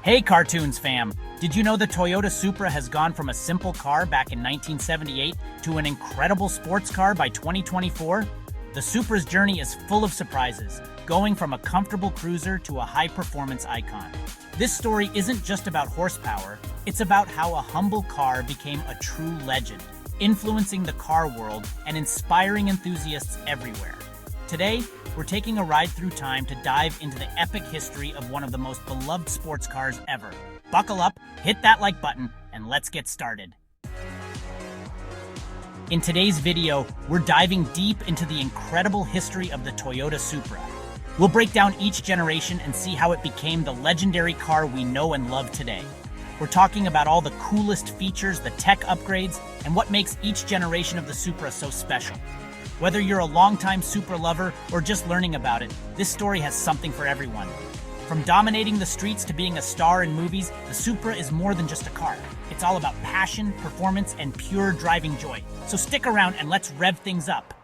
Hey Cartoons fam! Did you know the Toyota Supra has gone from a simple car back in 1978 to an incredible sports car by 2024? The Supra's journey is full of surprises, going from a comfortable cruiser to a high-performance icon. This story isn't just about horsepower, it's about how a humble car became a true legend, influencing the car world and inspiring enthusiasts everywhere. Today, we're taking a ride through time to dive into the epic history of one of the most beloved sports cars ever. Buckle up, hit that like button, and let's get started. In today's video, we're diving deep into the incredible history of the Toyota Supra. We'll break down each generation and see how it became the legendary car we know and love today. We're talking about all the coolest features, the tech upgrades, and what makes each generation of the Supra so special. Whether you're a longtime Supra lover or just learning about it, this story has something for everyone. From dominating the streets to being a star in movies, the Supra is more than just a car. It's all about passion, performance, and pure driving joy. So stick around and let's rev things up.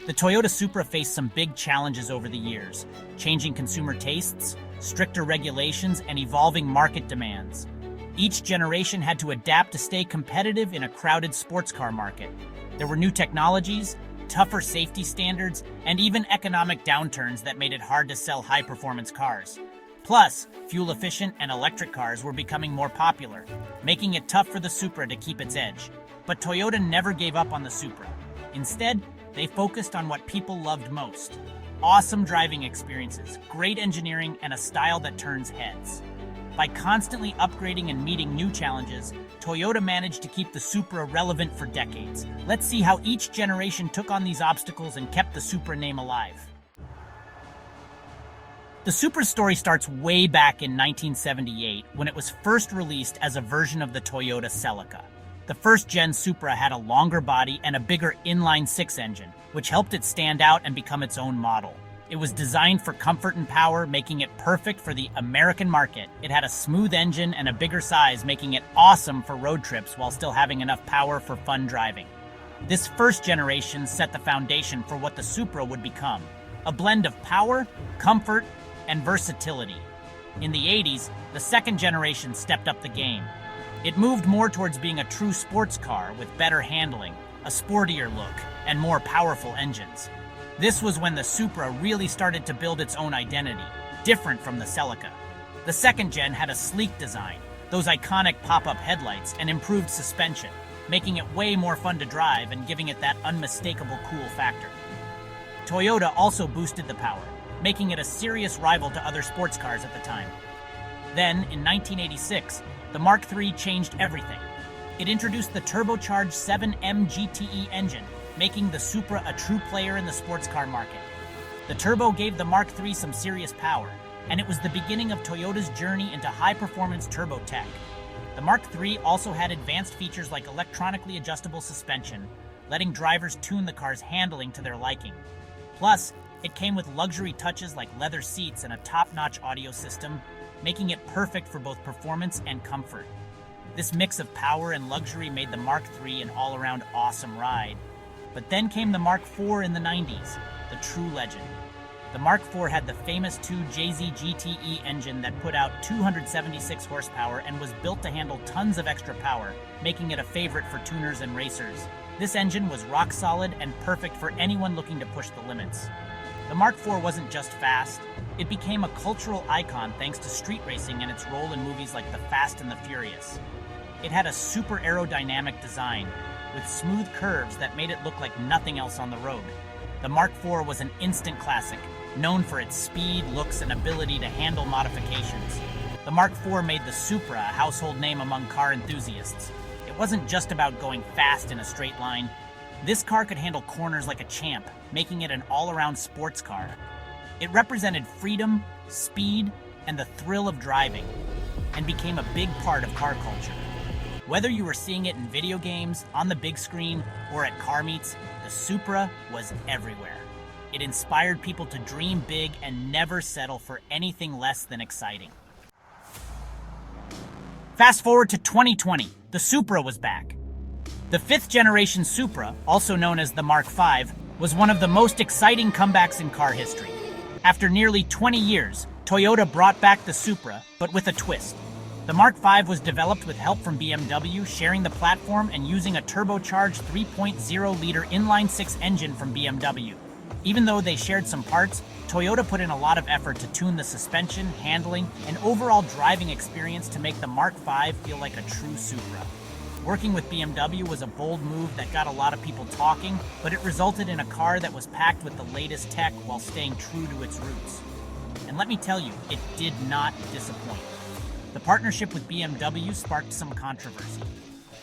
The Toyota Supra faced some big challenges over the years, changing consumer tastes, stricter regulations, and evolving market demands. Each generation had to adapt to stay competitive in a crowded sports car market. There were new technologies, tougher safety standards, and even economic downturns that made it hard to sell high-performance cars. Plus, fuel-efficient and electric cars were becoming more popular, making it tough for the Supra to keep its edge. But Toyota never gave up on the Supra. Instead, they focused on what people loved most: awesome driving experiences, great engineering, and a style that turns heads. By constantly upgrading and meeting new challenges, Toyota managed to keep the Supra relevant for decades. Let's see how each generation took on these obstacles and kept the Supra name alive. The Supra's story starts way back in 1978 when it was first released as a version of the Toyota Celica. The first-gen Supra had a longer body and a bigger inline-six engine, which helped it stand out and become its own model. It was designed for comfort and power, making it perfect for the American market. It had a smooth engine and a bigger size, making it awesome for road trips while still having enough power for fun driving. This first generation set the foundation for what the Supra would become: a blend of power, comfort, and versatility. In the 80s, the second generation stepped up the game. It moved more towards being a true sports car with better handling, a sportier look, and more powerful engines. This was when the Supra really started to build its own identity, different from the Celica. The second gen had a sleek design, those iconic pop-up headlights, and improved suspension, making it way more fun to drive and giving it that unmistakable cool factor. Toyota also boosted the power, making it a serious rival to other sports cars at the time. Then, in 1986, the Mark III changed everything. It introduced the turbocharged 7M GTE engine, making the Supra a true player in the sports car market. The turbo gave the Mark III some serious power, and it was the beginning of Toyota's journey into high-performance turbo tech. The Mark III also had advanced features like electronically adjustable suspension, letting drivers tune the car's handling to their liking. Plus, it came with luxury touches like leather seats and a top-notch audio system, making it perfect for both performance and comfort. This mix of power and luxury made the Mark III an all-around awesome ride. But then came the Mark IV in the 90s, the true legend. The Mark IV had the famous 2JZ GTE engine that put out 276 horsepower and was built to handle tons of extra power, making it a favorite for tuners and racers. This engine was rock solid and perfect for anyone looking to push the limits. The Mark IV wasn't just fast, it became a cultural icon thanks to street racing and its role in movies like The Fast and the Furious. It had a super aerodynamic design, with smooth curves that made it look like nothing else on the road. The Mark IV was an instant classic, known for its speed, looks, and ability to handle modifications. The Mark IV made the Supra a household name among car enthusiasts. It wasn't just about going fast in a straight line. This car could handle corners like a champ, making it an all-around sports car. It represented freedom, speed, and the thrill of driving, and became a big part of car culture. Whether you were seeing it in video games, on the big screen, or at car meets, the Supra was everywhere. It inspired people to dream big and never settle for anything less than exciting. Fast forward to 2020, the Supra was back. The fifth generation Supra, also known as the Mark V, was one of the most exciting comebacks in car history. After nearly 20 years, Toyota brought back the Supra, but with a twist. The Mark V was developed with help from BMW, sharing the platform and using a turbocharged 3.0-liter inline-six engine from BMW. Even though they shared some parts, Toyota put in a lot of effort to tune the suspension, handling, and overall driving experience to make the Mark V feel like a true Supra. Working with BMW was a bold move that got a lot of people talking, but it resulted in a car that was packed with the latest tech while staying true to its roots. And let me tell you, it did not disappoint. The partnership with BMW sparked some controversy.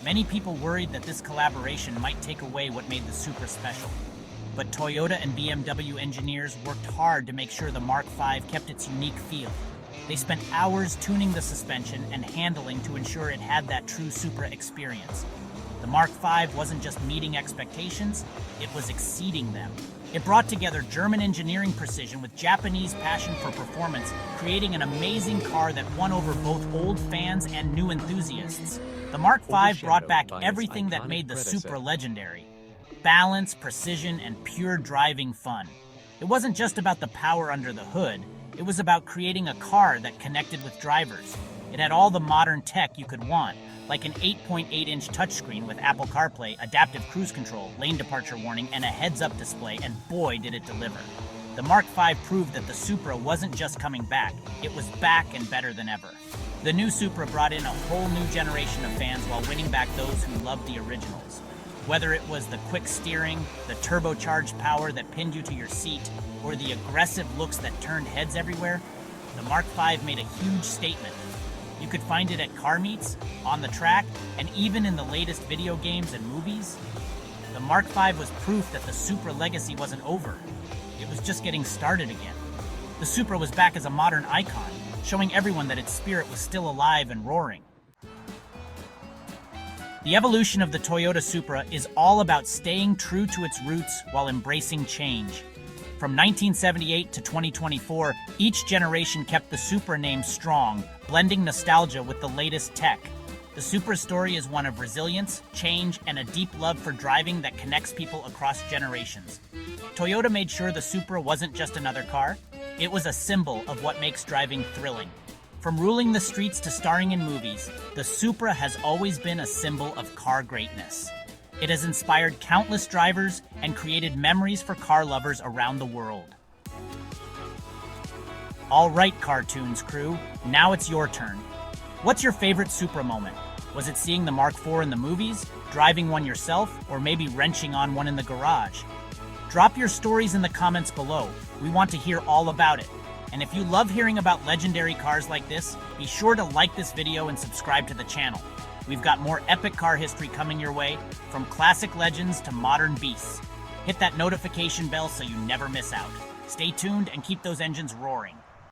Many people worried that this collaboration might take away what made the Supra special. But Toyota and BMW engineers worked hard to make sure the Mark V kept its unique feel. They spent hours tuning the suspension and handling to ensure it had that true Supra experience. The Mark V wasn't just meeting expectations, it was exceeding them. It brought together German engineering precision with Japanese passion for performance, creating an amazing car that won over both old fans and new enthusiasts. The Mark V brought back everything that made the Supra legendary: balance, precision, and pure driving fun. It wasn't just about the power under the hood, it was about creating a car that connected with drivers. It had all the modern tech you could want, like an 8.8-inch touchscreen with Apple CarPlay, adaptive cruise control, lane departure warning, and a heads-up display, and boy did it deliver. The Mark V proved that the Supra wasn't just coming back, it was back and better than ever. The new Supra brought in a whole new generation of fans while winning back those who loved the originals. Whether it was the quick steering, the turbocharged power that pinned you to your seat, or the aggressive looks that turned heads everywhere, the Mark V made a huge statement. You could find it at car meets, on the track, and even in the latest video games and movies. The Mark V was proof that the Supra legacy wasn't over. It was just getting started again. The Supra was back as a modern icon, showing everyone that its spirit was still alive and roaring. The evolution of the Toyota Supra is all about staying true to its roots while embracing change. From 1978 to 2024, each generation kept the Supra name strong, blending nostalgia with the latest tech. The Supra's story is one of resilience, change, and a deep love for driving that connects people across generations. Toyota made sure the Supra wasn't just another car, it was a symbol of what makes driving thrilling. From ruling the streets to starring in movies, the Supra has always been a symbol of car greatness. It has inspired countless drivers and created memories for car lovers around the world. All right, Cartoons crew, now it's your turn. What's your favorite Supra moment? Was it seeing the Mark IV in the movies, driving one yourself, or maybe wrenching on one in the garage? Drop your stories in the comments below. We want to hear all about it. And if you love hearing about legendary cars like this, be sure to like this video and subscribe to the channel. We've got more epic car history coming your way, from classic legends to modern beasts. Hit that notification bell so you never miss out. Stay tuned and keep those engines roaring.